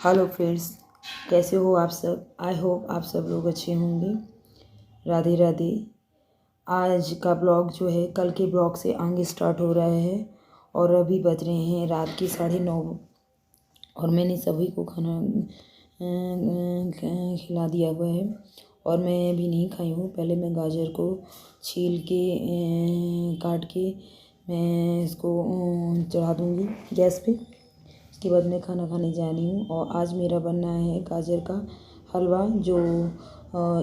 Hello friends, कैसे हो आप सब। आई होप आप सब लोग अच्छे होंगे। राधे राधे। आज का ब्लॉग जो है कल के ब्लॉग से आगे स्टार्ट हो रहा है और अभी बज रहे हैं रात के 9:30 और मैंने सभी को खाना खिला दिया हुआ है और मैं अभी नहीं खाई हूँ। पहले मैं गाजर को छील के काट के मैं इसको चढ़ा दूँगी गैस पे। उसके बाद मैं खाना खाने जा रही हूँ और आज मेरा बनना है गाजर का हलवा, जो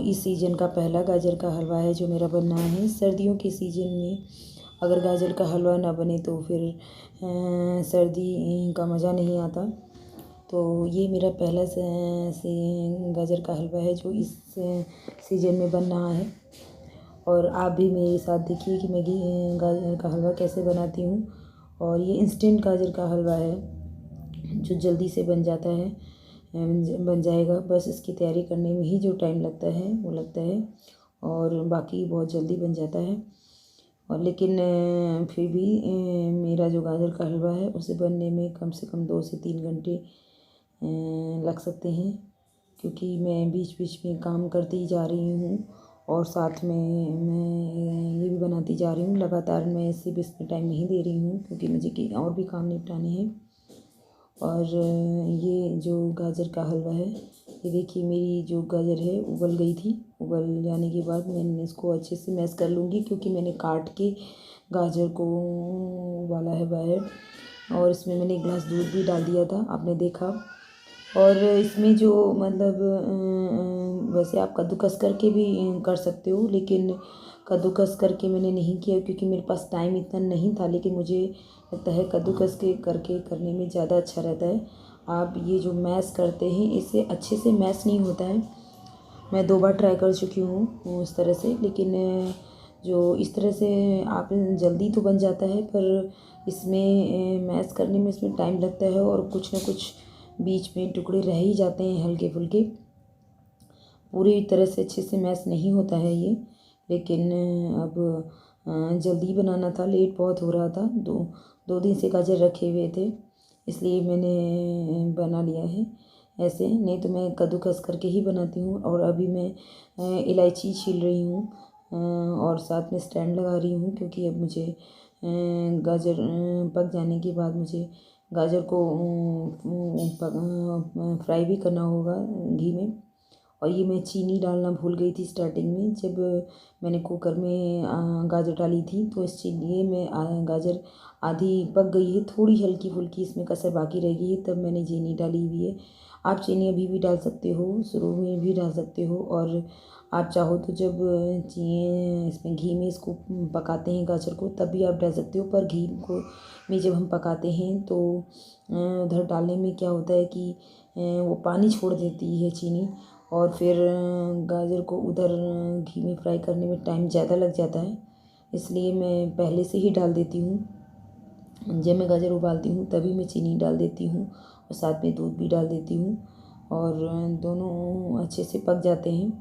इस सीज़न का पहला गाजर का हलवा है जो मेरा बनना है। सर्दियों के सीज़न में अगर गाजर का हलवा ना बने तो फिर सर्दी का मज़ा नहीं आता। तो ये मेरा पहला से गाजर का हलवा है जो इस सीज़न में बन रहा है। और आप भी मेरे साथ देखिए कि मैं गाजर का हलवा कैसे बनाती हूँ। और ये इंस्टेंट गाजर का हलवा है जो जल्दी से बन जाता है, बन जाएगा। बस इसकी तैयारी करने में ही जो टाइम लगता है वो लगता है और बाकी बहुत जल्दी बन जाता है। और लेकिन फिर भी मेरा जो गाजर का हलवा है उसे बनने में कम से कम 2 से 3 घंटे लग सकते हैं, क्योंकि मैं बीच बीच में काम करती जा रही हूँ और साथ में मैं ये भी बनाती जा रही हूँ। लगातार मैं सिर्फ इसमें टाइम नहीं दे रही हूँ क्योंकि मुझे और भी काम निपटाने हैं। और ये जो गाजर का हलवा है, ये देखिए मेरी जो गाजर है उबल गई थी। उबल जाने के बाद मैंने इसको अच्छे से मैश कर लूँगी, क्योंकि मैंने काट के गाजर को उबाला है बाहर। और इसमें मैंने 1 गिलास दूध भी डाल दिया था, आपने देखा। और इसमें जो मतलब वैसे आप कद्दूकस करके भी कर सकते हो, लेकिन कद्दूकस करके मैंने नहीं किया क्योंकि मेरे पास टाइम इतना नहीं था। लेकिन मुझे लगता है कद्दूकस के करके करने में ज़्यादा अच्छा रहता है। आप ये जो मैश करते हैं इससे अच्छे से मैश नहीं होता है। मैं 2 बार ट्राई कर चुकी हूँ उस तरह से, लेकिन जो इस तरह से आप जल्दी तो बन जाता है, पर इसमें मैश करने में इसमें टाइम लगता है और कुछ ना कुछ बीच में टुकड़े रह ही जाते हैं हल्के फुल्के। पूरी तरह से अच्छे से मैश नहीं होता है ये। लेकिन अब जल्दी बनाना था, लेट बहुत हो रहा था। 2 दिन से गाजर रखे हुए थे, इसलिए मैंने बना लिया है ऐसे। नहीं तो मैं कद्दूकस करके ही बनाती हूँ। और अभी मैं इलायची छील रही हूँ और साथ में स्टैंड लगा रही हूँ, क्योंकि अब मुझे गाजर पक जाने के बाद मुझे गाजर को फ्राई भी करना होगा घी में। और ये मैं चीनी डालना भूल गई थी स्टार्टिंग में, जब मैंने कुकर में गाजर डाली थी। तो इस लिए मैं गाजर आधी पक गई है, थोड़ी हल्की फुल्की इसमें कसर बाकी रह गई है, तब मैंने चीनी डाली हुई है। आप चीनी अभी भी डाल सकते हो, शुरू में भी डाल सकते हो। और आप चाहो तो जब इसमें घी में इसको पकाते हैं गाजर को, तब भी आप डाल सकते हो। पर घी को में जब हम पकाते हैं तो उधर डालने में क्या होता है कि वो पानी छोड़ देती है चीनी, और फिर गाजर को उधर घी में फ्राई करने में टाइम ज़्यादा लग जाता है। इसलिए मैं पहले से ही डाल देती हूँ। जब मैं गाजर उबालती हूँ तभी मैं चीनी डाल देती हूँ और साथ में दूध भी डाल देती हूँ, और दोनों अच्छे से पक जाते हैं।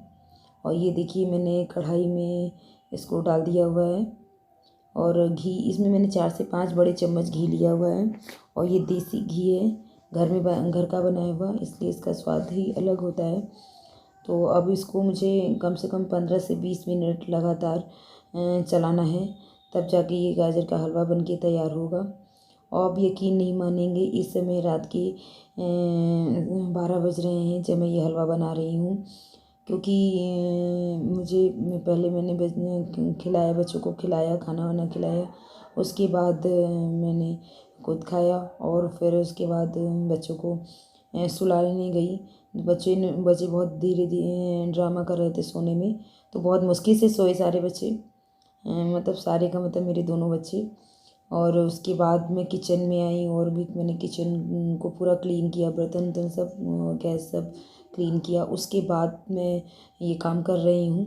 और ये देखिए मैंने कढ़ाई में इसको डाल दिया हुआ है और घी इसमें मैंने 4 से 5 बड़े चम्मच घी लिया हुआ है। और ये देसी घी है, घर का बनाया हुआ, इसलिए इसका स्वाद ही अलग होता है। तो अब इसको मुझे कम से कम 15 से 20 मिनट लगातार चलाना है, तब जाके ये गाजर का हलवा बन के तैयार होगा। और आप यकीन नहीं मानेंगे, इस समय रात के 12 बज रहे हैं जब मैं ये हलवा बना रही हूँ। क्योंकि पहले मैंने खिलाया, बच्चों को खिलाया, खाना वाना खिलाया। उसके बाद मैंने खुद खाया और फिर उसके बाद बच्चों को सुलाने गई। बच्चे बहुत धीरे धीरे ड्रामा कर रहे थे सोने में, तो बहुत मुश्किल से सोए सारे बच्चे, मतलब सारे का मतलब मेरे दोनों बच्चे। और उसके बाद मैं किचन में आई और भी मैंने किचन को पूरा क्लीन किया, बर्तन वर्तन सब, गैस सब क्लीन किया। उसके बाद मैं ये काम कर रही हूँ।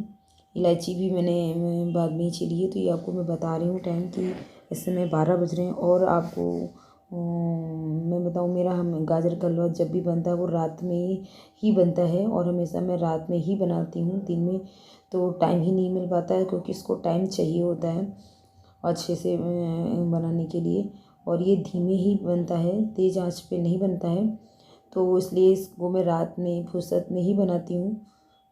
इलायची भी मैंने बाद में ही छीली है। तो ये आपको मैं बता रही हूँ टाइम कि इस समय 12 बज रहे हैं। और आपको मैं बताऊँ, मेरा हम गाजर का हलवा जब भी बनता है वो रात में ही बनता है, और हमेशा मैं रात में ही बनाती हूँ। दिन में तो टाइम ही नहीं मिल पाता है, क्योंकि इसको टाइम चाहिए होता है अच्छे से बनाने के लिए। और ये धीमे ही बनता है, तेज़ आंच पे नहीं बनता है। तो इसलिए इसको मैं रात में फुर्सत में ही बनाती हूँ।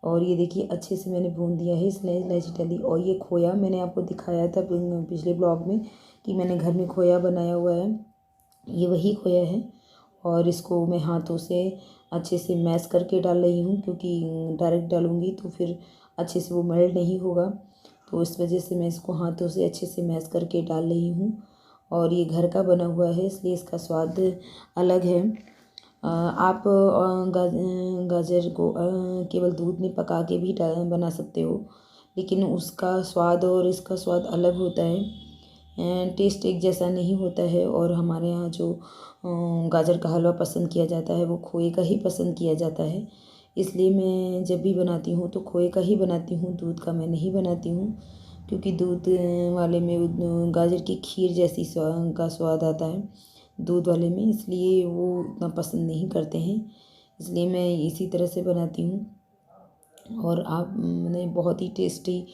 और ये देखिए अच्छे से मैंने भून दिया है, इसमें इलायची डाली। और ये खोया मैंने आपको दिखाया था पिछले ब्लॉग में कि मैंने घर में खोया बनाया हुआ है, ये वही खोया है। और इसको मैं हाथों से अच्छे से मैश करके डाल रही हूँ, क्योंकि डायरेक्ट डालूँगी तो फिर अच्छे से वो मेल्ट नहीं होगा। तो इस वजह से मैं इसको हाथों से अच्छे से मैश करके डाल रही हूँ। और ये घर का बना हुआ है, इसलिए इसका स्वाद अलग है। आप गाजर को केवल दूध में पका के भी बना सकते हो, लेकिन उसका स्वाद और इसका स्वाद अलग होता है। टेस्ट एक जैसा नहीं होता है। और हमारे यहाँ जो गाजर का हलवा पसंद किया जाता है वो खोए का ही पसंद किया जाता है। इसलिए मैं जब भी बनाती हूँ तो खोए का ही बनाती हूँ, दूध का मैं नहीं बनाती हूँ, क्योंकि दूध वाले में गाजर की खीर जैसी का स्वाद आता है दूध वाले में, इसलिए वो उतना पसंद नहीं करते हैं। इसलिए मैं इसी तरह से बनाती हूँ। और आप मैंने बहुत ही टेस्टी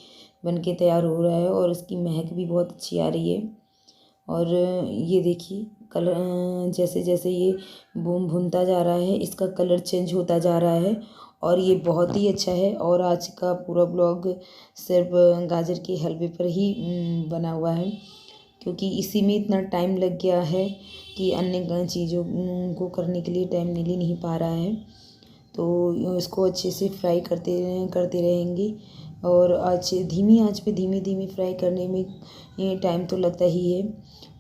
बन के तैयार हो रहा है और इसकी महक भी बहुत अच्छी आ रही है। और ये देखिए कलर जैसे जैसे ये भुनता जा रहा है इसका कलर चेंज होता जा रहा है, और ये बहुत ही अच्छा है। और आज का पूरा ब्लॉग सिर्फ गाजर के हलवे पर ही बना हुआ है, क्योंकि इसी में इतना टाइम लग गया है कि अन्य चीज़ों को करने के लिए टाइम मिल ही नहीं पा रहा है। तो इसको अच्छे से फ्राई करते रहेंगे। और धीमी आंच पे धीमी धीमी फ्राई करने में ये टाइम तो लगता ही है।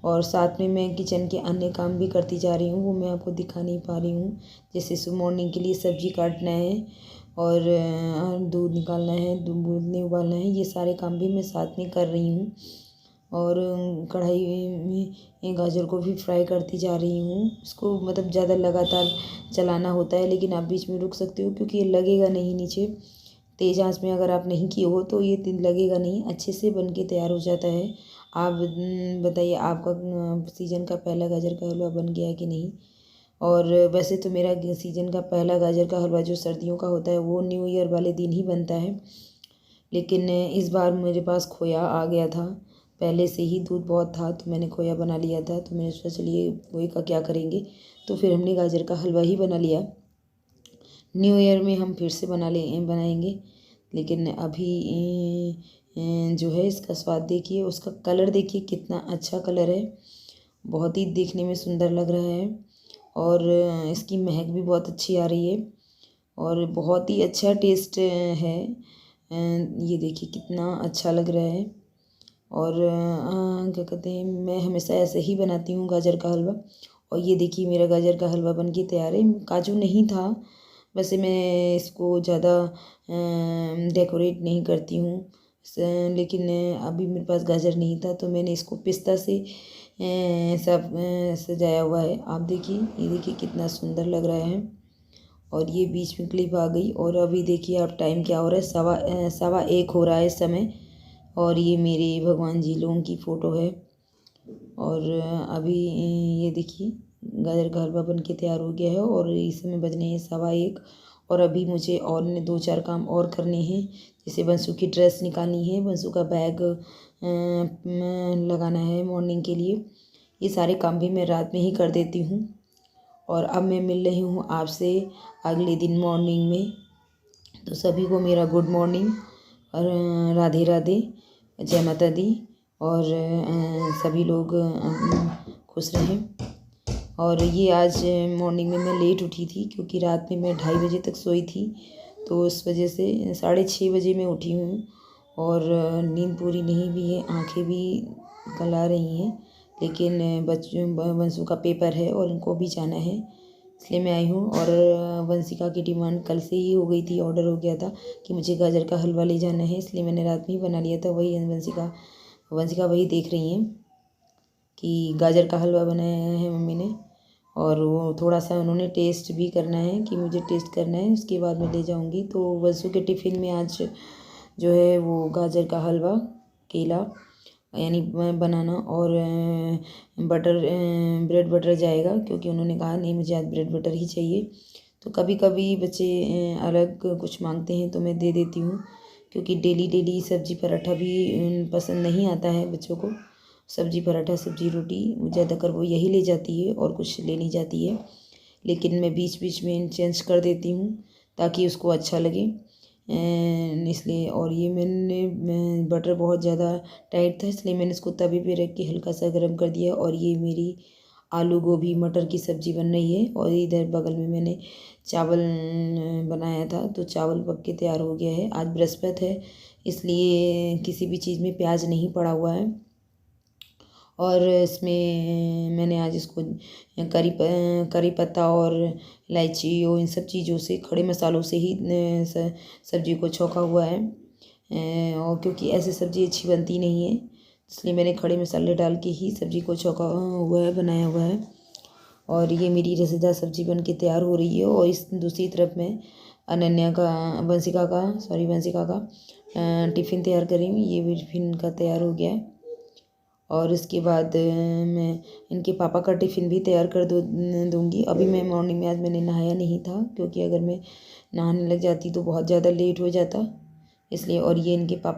और साथ में मैं किचन के अन्य काम भी करती जा रही हूँ, वो मैं आपको दिखा नहीं पा रही हूँ। जैसे मॉर्निंग के लिए सब्जी काटना है और दूध निकालना है, दूध नहीं उबालना है, ये सारे काम भी मैं साथ में कर रही हूँ। और कढ़ाई में गाजर को भी फ्राई करती जा रही हूँ। इसको मतलब ज़्यादा लगातार चलाना होता है, लेकिन आप बीच में रुक सकते हो क्योंकि ये लगेगा नहीं नीचे। तेज़ आंच में अगर आप नहीं किए हो तो ये लगेगा नहीं, अच्छे से बन के तैयार हो जाता है। आप बताइए आपका सीज़न का पहला गाजर का हलवा बन गया कि नहीं। और वैसे तो मेरा सीज़न का पहला गाजर का हलवा जो सर्दियों का होता है वो न्यू ईयर वाले दिन ही बनता है, लेकिन इस बार मेरे पास खोया आ गया था। पहले से ही दूध बहुत था तो मैंने खोया बना लिया था, तो मैंने सोचा चलिए खोए का क्या करेंगे, तो फिर हमने गाजर का हलवा ही बना लिया। न्यू ईयर में हम फिर से बनाएंगे। लेकिन अभी जो है इसका स्वाद देखिए, उसका कलर देखिए कितना अच्छा कलर है, बहुत ही देखने में सुंदर लग रहा है। और इसकी महक भी बहुत अच्छी आ रही है और बहुत ही अच्छा टेस्ट है। ये देखिए कितना अच्छा लग रहा है। और क्या कहते हैं, मैं हमेशा ऐसे ही बनाती हूँ गाजर का हलवा। और ये देखिए मेरा गाजर का हलवा बन के तैयार है। काजू नहीं था, वैसे मैं इसको ज़्यादा डेकोरेट नहीं करती हूँ, लेकिन अभी मेरे पास गाजर नहीं था तो मैंने इसको पिस्ता से सब सजाया हुआ है। आप देखिए, ये देखिए कितना सुंदर लग रहा है। और ये बीच में क्लिप आ गई। और अभी देखिए आप टाइम क्या हो रहा है, 1:15 हो रहा है इस समय। और ये मेरे भगवान जी लोगों की फ़ोटो है। और अभी ये देखिए गाजर का हलवा बन के तैयार हो गया है और इस समय बजने हैं 1:15। और अभी मुझे और 2-4 काम और करने हैं, जैसे बंसू की ड्रेस निकालनी है, बंसू का बैग लगाना है मॉर्निंग के लिए। ये सारे काम भी मैं रात में ही कर देती हूँ। और अब मैं मिल रही हूँ आपसे अगले दिन मॉर्निंग में। तो सभी को मेरा गुड मॉर्निंग और राधे राधे, जय माता दी। और सभी लोग खुश रहें। और ये आज मॉर्निंग में मैं लेट उठी थी क्योंकि रात में मैं 2:30 बजे तक सोई थी, तो उस वजह से 6:30 बजे मैं उठी हूँ। और नींद पूरी नहीं भी है, आंखें भी कल आ रही हैं, लेकिन बंसू का पेपर है और इनको भी जाना है, इसलिए मैं आई हूँ। और वंशिका की डिमांड कल से ही हो गई थी, ऑर्डर हो गया था कि मुझे गाजर का हलवा ले जाना है, इसलिए मैंने रात में ही बना लिया था। वही वंशिका वही देख रही हैं कि गाजर का हलवा बनाया है मम्मी ने, और वो थोड़ा सा उन्होंने टेस्ट भी करना है कि मुझे टेस्ट करना है, उसके बाद मैं ले जाऊँगी। तो वंशु के टिफ़िन में आज जो है वो गाजर का हलवा, केला यानी बनाना और ब्रेड बटर जाएगा, क्योंकि उन्होंने कहा नहीं मुझे आज ब्रेड बटर ही चाहिए। तो कभी कभी बच्चे अलग कुछ मांगते हैं तो मैं दे देती हूँ, क्योंकि डेली डेली सब्जी पराठा भी पसंद नहीं आता है बच्चों को। सब्जी पराठा, सब्जी रोटी ज़्यादातर वो यही ले जाती है और कुछ ले नहीं जाती है। लेकिन मैं बीच बीच में चेंज कर देती हूँ ताकि उसको अच्छा लगे, इसलिए। और ये मैं बटर बहुत ज़्यादा टाइट था, इसलिए मैंने इसको तवे पे रख के हल्का सा गर्म कर दिया। और ये मेरी आलू गोभी मटर की सब्ज़ी बन रही है। और इधर बगल में मैंने चावल बनाया था, तो चावल पक के तैयार हो गया है। आज बृहस्पति है, इसलिए किसी भी चीज़ में प्याज नहीं पड़ा हुआ है। और इसमें मैंने आज इसको करी पत्ता और इलायची और इन सब चीज़ों से, खड़े मसालों से ही सब्ज़ी को छौंका हुआ है। और क्योंकि ऐसे सब्ज़ी अच्छी बनती नहीं है, इसलिए मैंने खड़े मसाले डाल के ही सब्ज़ी को छौंका हुआ है, बनाया हुआ है। और ये मेरी रसेदार सब्ज़ी बन के तैयार हो रही है। और इस दूसरी तरफ मैं वंशिका का टिफ़िन तैयार कर रही हूँ। ये भी टिफ़िन का तैयार हो गया है। और इसके बाद मैं इनके पापा का टिफ़िन भी तैयार कर दूँगी। अभी मैं मॉर्निंग में आज मैंने नहाया नहीं था, क्योंकि अगर मैं नहाने लग जाती तो बहुत ज़्यादा लेट हो जाता, इसलिए। और ये इनके पापा